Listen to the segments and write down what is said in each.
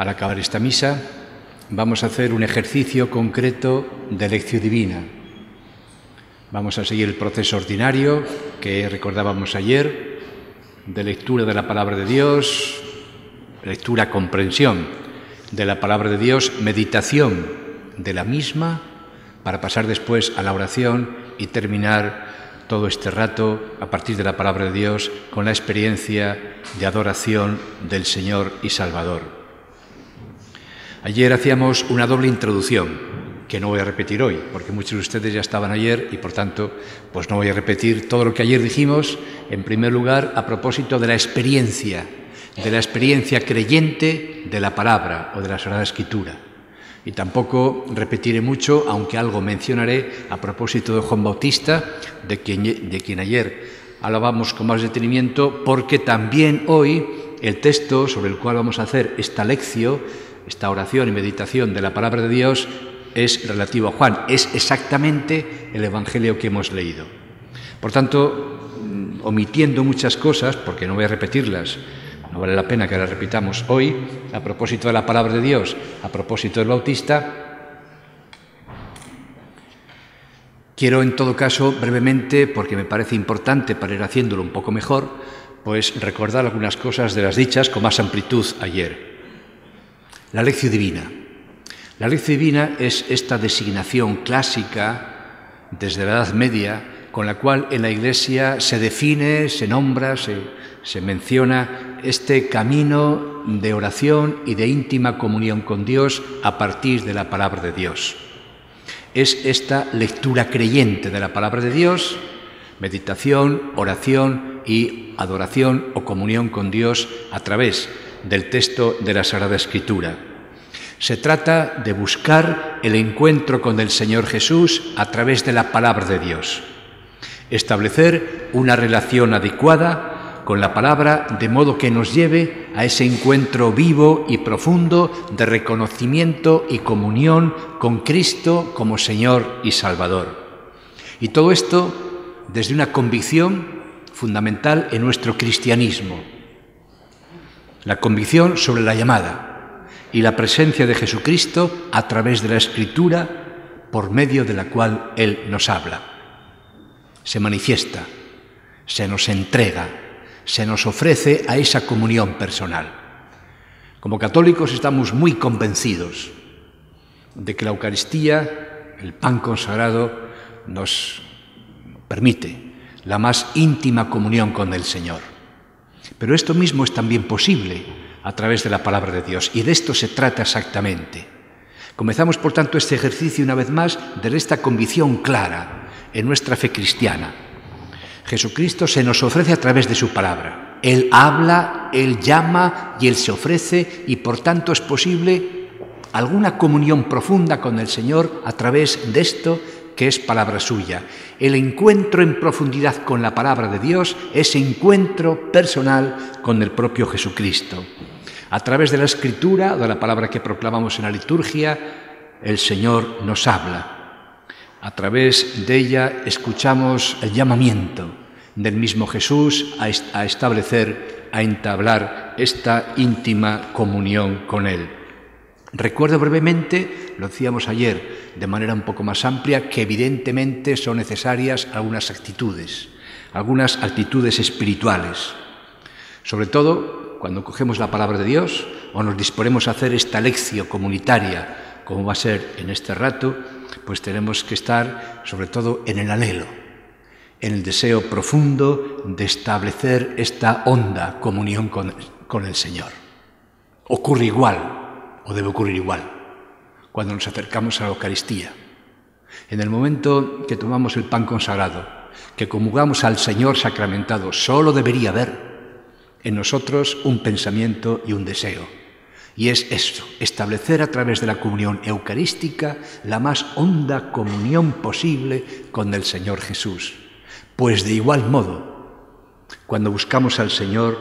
Al acabar esta misa, vamos a hacer un ejercicio concreto de lección divina. Vamos a seguir el proceso ordinario que recordábamos ayer, de lectura de la palabra de Dios, lectura, comprensión de la palabra de Dios, meditación de la misma, para pasar después a la oración y terminar todo este rato, a partir de la palabra de Dios, con la experiencia de adoración del Señor y Salvador. Ayer hacíamos una doble introducción, que no voy a repetir hoy, porque muchos de ustedes ya estaban ayer y, por tanto, pues no voy a repetir todo lo que ayer dijimos, en primer lugar, a propósito de la experiencia creyente de la palabra o de la Sagrada Escritura. Y tampoco repetiré mucho, aunque algo mencionaré a propósito de Juan Bautista, de quien ayer alabamos con más detenimiento, porque también hoy el texto sobre el cual vamos a hacer esta lección, esta oración y meditación de la palabra de Dios, es relativo a Juan, es exactamente el Evangelio que hemos leído. Por tanto, omitiendo muchas cosas, porque no voy a repetirlas, no vale la pena que las repitamos hoy, a propósito de la palabra de Dios, a propósito del Bautista, quiero en todo caso brevemente, porque me parece importante para ir haciéndolo un poco mejor, pues recordar algunas cosas de las dichas con más amplitud ayer. La lección divina. La lección divina es esta designación clásica desde la Edad Media con la cual en la Iglesia se define, se nombra, se menciona este camino de oración y de íntima comunión con Dios a partir de la palabra de Dios. Es esta lectura creyente de la palabra de Dios, meditación, oración y adoración o comunión con Dios a través del texto de la Sagrada Escritura. Se trata de buscar el encuentro con el Señor Jesús a través de la palabra de Dios. Establecer una relación adecuada con la palabra de modo que nos lleve a ese encuentro vivo y profundo de reconocimiento y comunión con Cristo como Señor y Salvador. Y todo esto desde una convicción fundamental en nuestro cristianismo, la convicción sobre la llamada y la presencia de Jesucristo a través de la Escritura por medio de la cual Él nos habla. Se manifiesta, se nos entrega, se nos ofrece a esa comunión personal. Como católicos estamos muy convencidos de que la Eucaristía, el pan consagrado, nos permite la más íntima comunión con el Señor. Pero esto mismo es también posible a través de la palabra de Dios, y de esto se trata exactamente. Comenzamos, por tanto, este ejercicio una vez más de esta convicción clara en nuestra fe cristiana. Jesucristo se nos ofrece a través de su palabra. Él habla, Él llama y Él se ofrece, y por tanto es posible alguna comunión profunda con el Señor a través de esto que es palabra suya. El encuentro en profundidad con la palabra de Dios es encuentro personal con el propio Jesucristo. A través de la Escritura, de la palabra que proclamamos en la liturgia, el Señor nos habla. A través de ella escuchamos el llamamiento del mismo Jesús a establecer, a entablar esta íntima comunión con Él. Recuerdo brevemente, lo decíamos ayer de manera un poco más amplia, que evidentemente son necesarias algunas actitudes espirituales. Sobre todo cuando cogemos la palabra de Dios o nos disponemos a hacer esta lección comunitaria, como va a ser en este rato, pues tenemos que estar sobre todo en el anhelo, en el deseo profundo de establecer esta honda comunión con el Señor. Ocurre igual, o debe ocurrir igual, cuando nos acercamos a la Eucaristía. En el momento que tomamos el pan consagrado, que comulgamos al Señor sacramentado, solo debería haber en nosotros un pensamiento y un deseo. Y es esto, establecer a través de la comunión eucarística la más honda comunión posible con el Señor Jesús. Pues de igual modo, cuando buscamos al Señor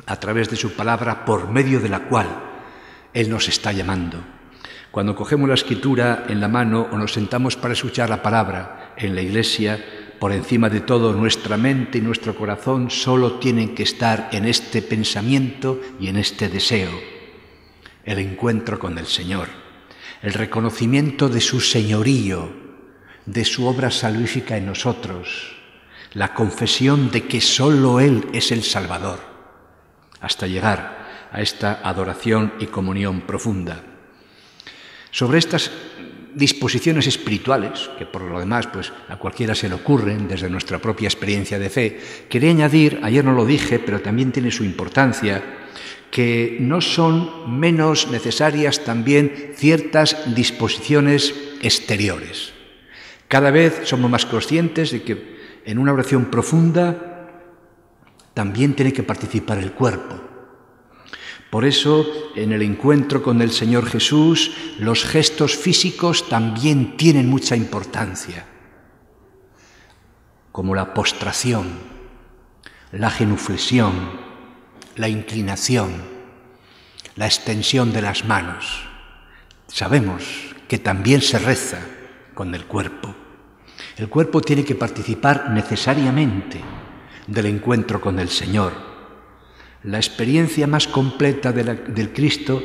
a través de su palabra, por medio de la cual Él nos está llamando, cuando cogemos la Escritura en la mano o nos sentamos para escuchar la palabra en la Iglesia, por encima de todo, nuestra mente y nuestro corazón solo tienen que estar en este pensamiento y en este deseo, el encuentro con el Señor, el reconocimiento de su señorío, de su obra salvífica en nosotros, la confesión de que solo Él es el Salvador, hasta llegar a esta adoración y comunión profunda. Sobre estas disposiciones espirituales, que por lo demás pues a cualquiera se le ocurren desde nuestra propia experiencia de fe, quería añadir, ayer no lo dije, pero también tiene su importancia, que no son menos necesarias también ciertas disposiciones exteriores. Cada vez somos más conscientes de que en una oración profunda también tiene que participar el cuerpo. Por eso, en el encuentro con el Señor Jesús, los gestos físicos también tienen mucha importancia, como la postración, la genuflexión, la inclinación, la extensión de las manos. Sabemos que también se reza con el cuerpo. El cuerpo tiene que participar necesariamente del encuentro con el Señor. La experiencia más completa del Cristo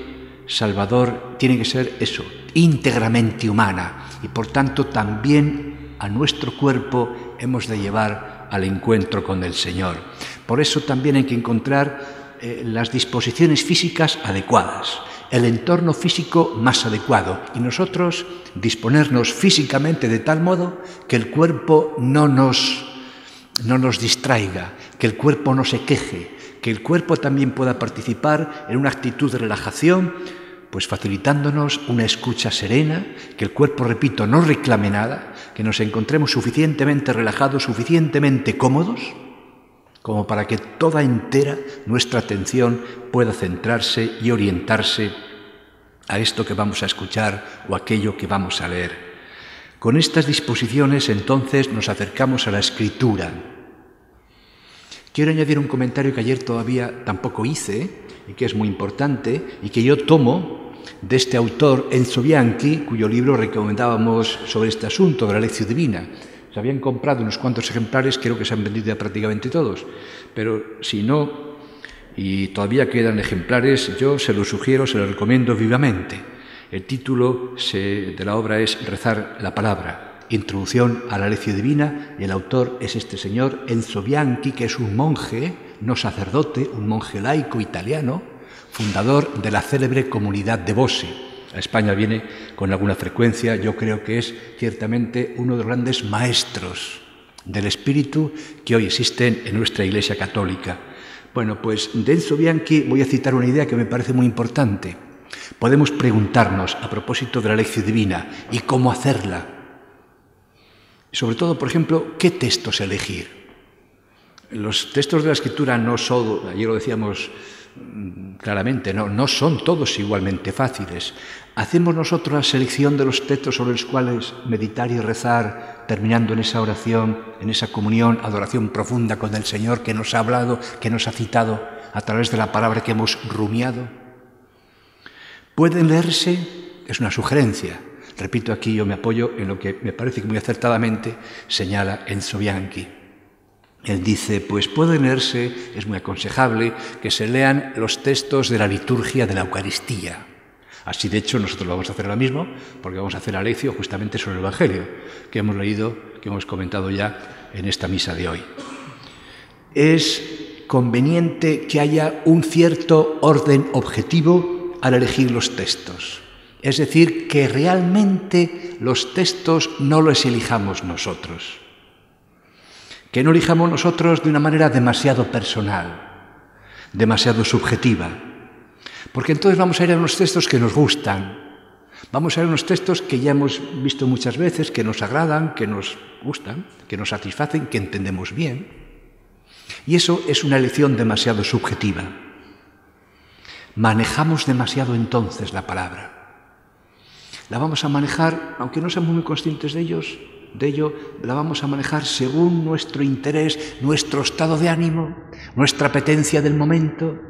Salvador tiene que ser eso, íntegramente humana, y por tanto también a nuestro cuerpo hemos de llevar al encuentro con el Señor. Por eso también hay que encontrar las disposiciones físicas adecuadas, el entorno físico más adecuado, y nosotros disponernos físicamente de tal modo que el cuerpo no nos distraiga, que el cuerpo no se queje, que el cuerpo también pueda participar en una actitud de relajación, pues facilitándonos una escucha serena, que el cuerpo, repito, no reclame nada, que nos encontremos suficientemente relajados, suficientemente cómodos, como para que toda entera nuestra atención pueda centrarse y orientarse a esto que vamos a escuchar o aquello que vamos a leer. Con estas disposiciones, entonces, nos acercamos a la Escritura. Quiero añadir un comentario que ayer todavía tampoco hice, y que es muy importante, y que yo tomo de este autor, Enzo Bianchi, cuyo libro recomendábamos sobre este asunto de la Lectio Divina. Se habían comprado unos cuantos ejemplares, creo que se han vendido ya prácticamente todos, pero si no, y todavía quedan ejemplares, yo se los sugiero, se los recomiendo vivamente. El título de la obra es Rezar la Palabra, Introducción a la Lectio Divina, y el autor es este señor Enzo Bianchi, que es un monje, no sacerdote, un monje laico italiano, fundador de la célebre comunidad de Bose. A España viene con alguna frecuencia, yo creo que es ciertamente uno de los grandes maestros del espíritu que hoy existen en nuestra Iglesia Católica. Bueno, pues de Enzo Bianchi voy a citar una idea que me parece muy importante. Podemos preguntarnos, a propósito de la Lectio Divina, ¿y cómo hacerla? Sobre todo, por ejemplo, ¿qué textos elegir? Los textos de la Escritura no son, ayer lo decíamos claramente, no son todos igualmente fáciles. ¿Hacemos nosotros la selección de los textos sobre los cuales meditar y rezar, terminando en esa oración, en esa comunión, adoración profunda con el Señor que nos ha hablado, que nos ha citado a través de la palabra que hemos rumiado? ¿Pueden leerse? Es una sugerencia. Repito, aquí yo me apoyo en lo que me parece que muy acertadamente señala Enzo Bianchi. Él dice, pues pueden leerse, es muy aconsejable que se lean los textos de la liturgia de la Eucaristía. Así, de hecho, nosotros vamos a hacer lo mismo, porque vamos a hacer la lección justamente sobre el Evangelio, que hemos leído, que hemos comentado ya en esta misa de hoy. Es conveniente que haya un cierto orden objetivo al elegir los textos. Es decir, que realmente los textos no los elijamos nosotros. Que no elijamos nosotros de una manera demasiado personal, demasiado subjetiva. Porque entonces vamos a ir a unos textos que nos gustan. Vamos a ir a unos textos que ya hemos visto muchas veces, que nos agradan, que nos gustan, que nos satisfacen, que entendemos bien. Y eso es una elección demasiado subjetiva. Manejamos demasiado entonces la palabra. La vamos a manejar, aunque no seamos muy conscientes de ello, la vamos a manejar según nuestro interés, nuestro estado de ánimo, nuestra apetencia del momento,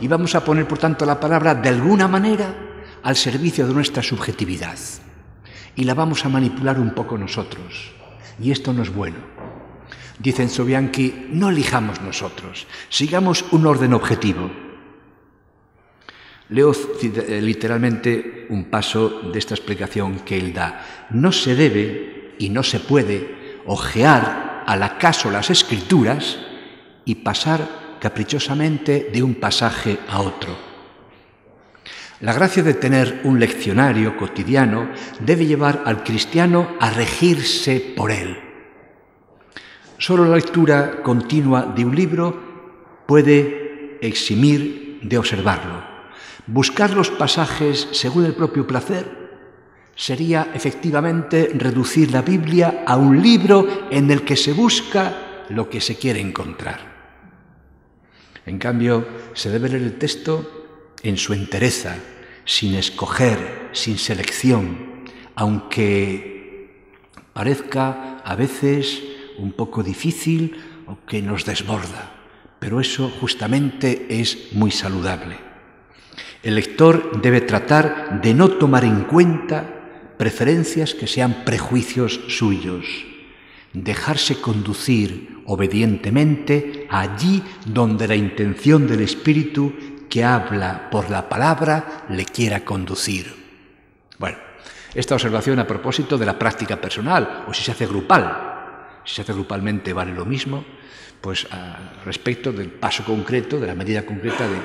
y vamos a poner, por tanto, la palabra de alguna manera al servicio de nuestra subjetividad. Y la vamos a manipular un poco nosotros. Y esto no es bueno. Dice Enzo Bianchi, no elijamos nosotros, sigamos un orden objetivo. Leo literalmente un paso de esta explicación que él da. No se debe y no se puede ojear al acaso las Escrituras y pasar caprichosamente de un pasaje a otro. La gracia de tener un leccionario cotidiano debe llevar al cristiano a regirse por él. Solo la lectura continua de un libro puede eximir de observarlo. Buscar los pasajes según el propio placer sería efectivamente reducir la Biblia a un libro en el que se busca lo que se quiere encontrar. En cambio, se debe leer el texto en su entereza, sin escoger, sin selección, aunque parezca a veces un poco difícil o que nos desborda, pero eso justamente es muy saludable. El lector debe tratar de no tomar en cuenta preferencias que sean prejuicios suyos, dejarse conducir obedientemente allí donde la intención del Espíritu que habla por la palabra le quiera conducir. Bueno, esta observación a propósito de la práctica personal, o si se hace grupal. Si se hace grupalmente vale lo mismo, pues respecto del paso concreto, de la medida concreta de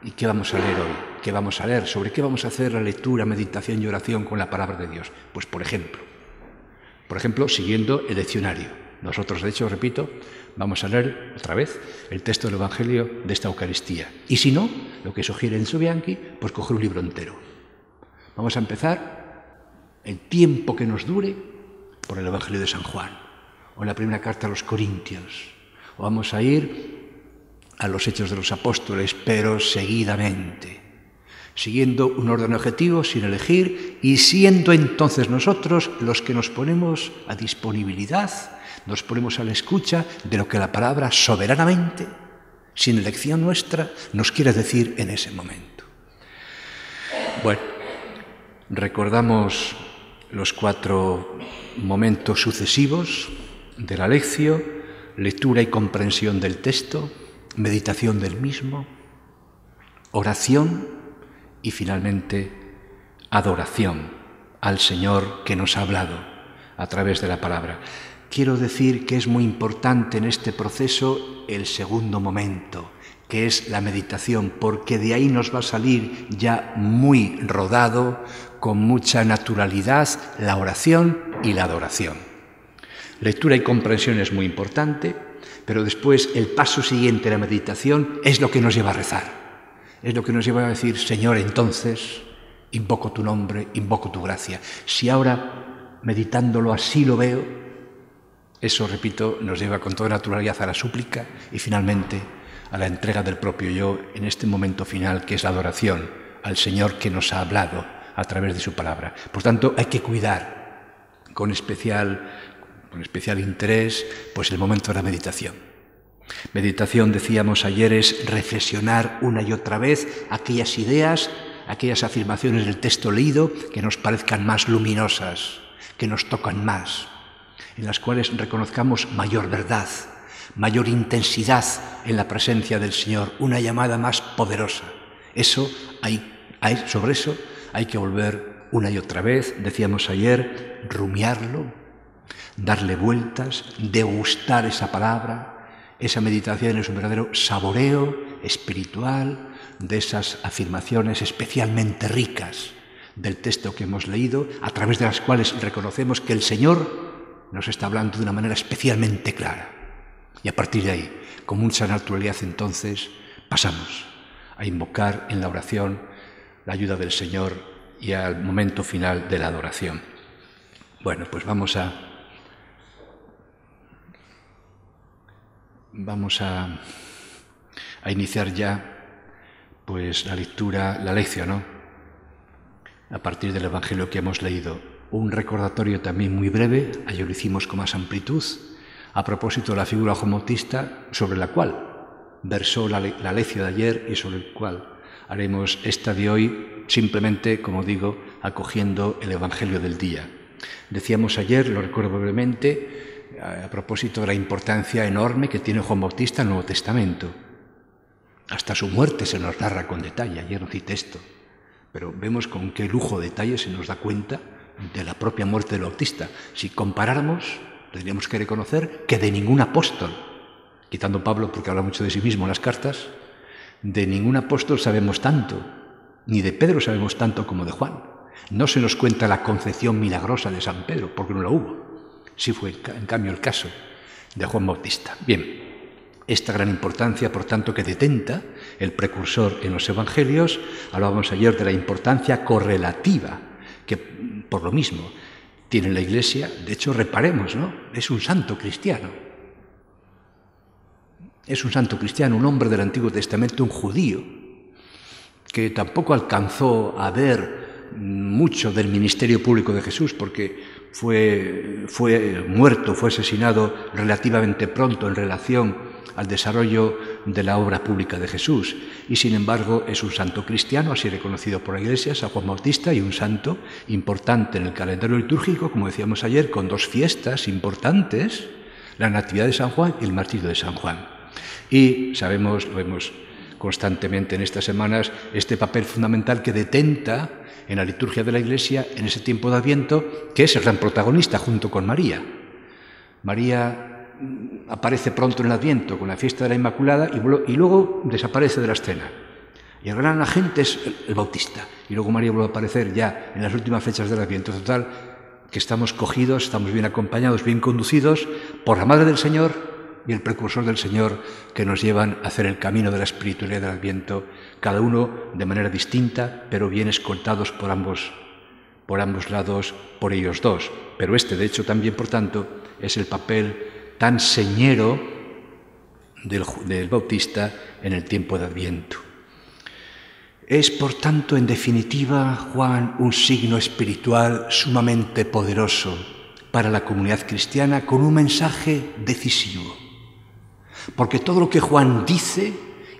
¿y qué vamos a leer hoy? ¿Qué vamos a leer? ¿Sobre qué vamos a hacer la lectura, meditación y oración con la palabra de Dios? Pues por ejemplo, siguiendo el leccionario. Nosotros, de hecho, repito, vamos a leer otra vez el texto del Evangelio de esta Eucaristía. Y si no, lo que sugiere Enzo Bianchi, pues coger un libro entero. Vamos a empezar el tiempo que nos dure por el Evangelio de San Juan, o la primera carta a los Corintios, o vamos a ir a los Hechos de los Apóstoles, pero seguidamente, siguiendo un orden objetivo, sin elegir, y siendo entonces nosotros los que nos ponemos a disponibilidad, nos ponemos a la escucha de lo que la palabra soberanamente, sin elección nuestra, nos quiere decir en ese momento. Bueno, recordamos los 4 momentos sucesivos de la lección: lectura y comprensión del texto, meditación del mismo, oración y finalmente adoración al Señor que nos ha hablado a través de la palabra. Quiero decir que es muy importante en este proceso el segundo momento, que es la meditación, porque de ahí nos va a salir ya muy rodado, con mucha naturalidad, la oración y la adoración. Lectura y comprensión es muy importante, pero después el paso siguiente, la meditación, es lo que nos lleva a rezar. Es lo que nos lleva a decir: Señor, entonces invoco tu nombre, invoco tu gracia. Si ahora, meditándolo así lo veo, eso, repito, nos lleva con toda naturalidad a la súplica y finalmente a la entrega del propio yo en este momento final, que es la adoración al Señor que nos ha hablado a través de su palabra. Por tanto, hay que cuidar con especial interés pues el momento de la meditación. Meditación, decíamos ayer, es reflexionar una y otra vez aquellas ideas, aquellas afirmaciones del texto leído que nos parezcan más luminosas, que nos tocan más, en las cuales reconozcamos mayor verdad, mayor intensidad en la presencia del Señor, una llamada más poderosa. Sobre eso hay que volver una y otra vez, decíamos ayer, rumiarlo, darle vueltas, degustar esa palabra. Esa meditación es un verdadero saboreo espiritual de esas afirmaciones especialmente ricas del texto que hemos leído, a través de las cuales reconocemos que el Señor nos está hablando de una manera especialmente clara. Y a partir de ahí, con mucha naturalidad, entonces, pasamos a invocar en la oración la ayuda del Señor y al momento final de la adoración. Bueno, pues vamos a iniciar ya pues la lectura, la lección, ¿no? A partir del Evangelio que hemos leído. Un recordatorio también muy breve, ayer lo hicimos con más amplitud, a propósito de la figura de Juan Bautista, sobre la cual versó la lección de ayer y sobre el cual haremos esta de hoy, simplemente, como digo, acogiendo el Evangelio del día. Decíamos ayer, lo recuerdo brevemente, a propósito de la importancia enorme que tiene Juan Bautista en el Nuevo Testamento. Hasta su muerte se nos narra con detalle. Ayer no cité esto, pero vemos con qué lujo de detalle se nos da cuenta de la propia muerte del Bautista. Si comparáramos, tendríamos que reconocer que de ningún apóstol, quitando Pablo porque habla mucho de sí mismo en las cartas, de ningún apóstol sabemos tanto, ni de Pedro sabemos tanto como de Juan. No se nos cuenta la concepción milagrosa de San Pedro, porque no la hubo. Sí fue, en cambio, el caso de Juan Bautista. Bien, esta gran importancia, por tanto, que detenta el precursor en los evangelios. Hablábamos ayer de la importancia correlativa que, por lo mismo, tiene la Iglesia. De hecho, reparemos, ¿no? Es un santo cristiano. Es un santo cristiano, un hombre del Antiguo Testamento, un judío, que tampoco alcanzó a ver mucho del ministerio público de Jesús, porque fue muerto, fue asesinado relativamente pronto en relación al desarrollo de la obra pública de Jesús. Y sin embargo es un santo cristiano, así reconocido por la Iglesia, San Juan Bautista, y un santo importante en el calendario litúrgico, como decíamos ayer, con dos fiestas importantes, la Natividad de San Juan y el Martirio de San Juan. Y sabemos, lo vemos constantemente en estas semanas, este papel fundamental que detenta en la liturgia de la Iglesia en ese tiempo de Adviento, que es el gran protagonista junto con María. María aparece pronto en el Adviento con la fiesta de la Inmaculada y luego desaparece de la escena. Y el gran agente es el Bautista. Y luego María vuelve a aparecer ya en las últimas fechas del Adviento. Total, que estamos cogidos, estamos bien acompañados, bien conducidos por la Madre del Señor y el precursor del Señor, que nos llevan a hacer el camino de la espiritualidad del Adviento, cada uno de manera distinta, pero bien escoltados por ambos lados, por ellos dos. Pero de hecho, también, por tanto, es el papel tan señero del Bautista en el tiempo de Adviento. Es, por tanto, en definitiva, Juan, un signo espiritual sumamente poderoso para la comunidad cristiana, con un mensaje decisivo. Porque todo lo que Juan dice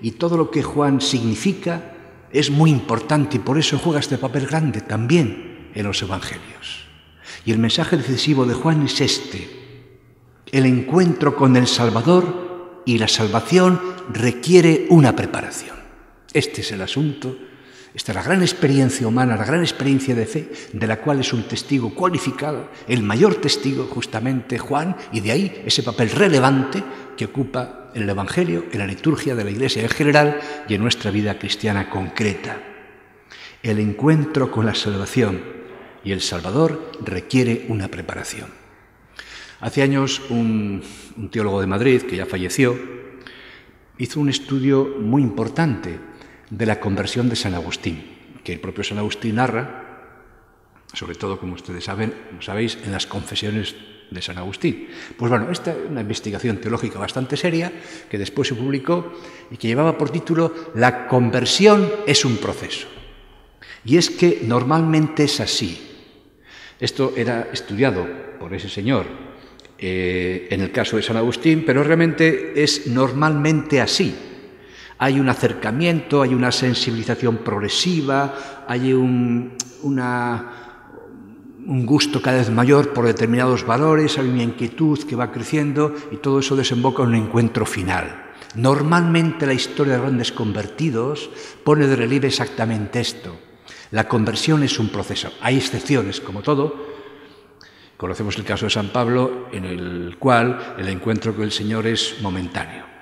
y todo lo que Juan significa es muy importante y por eso juega este papel grande también en los evangelios. Y el mensaje decisivo de Juan es este: el encuentro con el Salvador y la salvación requiere una preparación. Este es el asunto, esta es la gran experiencia humana, la gran experiencia de fe, de la cual es un testigo cualificado, el mayor testigo justamente Juan, y de ahí ese papel relevante que ocupa en el Evangelio, en la liturgia de la Iglesia en general y en nuestra vida cristiana concreta. El encuentro con la salvación y el Salvador requiere una preparación. Hace años un teólogo de Madrid, que ya falleció, hizo un estudio muy importante de la conversión de San Agustín, que el propio San Agustín narra, sobre todo, como ustedes sabéis, en las confesiones de San Agustín. Pues bueno, esta es una investigación teológica bastante seria que después se publicó y que llevaba por título «La conversión es un proceso». Y es que normalmente es así. Esto era estudiado por ese señor en el caso de San Agustín, pero realmente es normalmente así. Hay un acercamiento, hay una sensibilización progresiva, hay un gusto cada vez mayor por determinados valores, hay una inquietud que va creciendo y todo eso desemboca en un encuentro final. Normalmente la historia de grandes convertidos pone de relieve exactamente esto. La conversión es un proceso. Hay excepciones, como todo. Conocemos el caso de San Pablo, en el cual el encuentro con el Señor es momentáneo.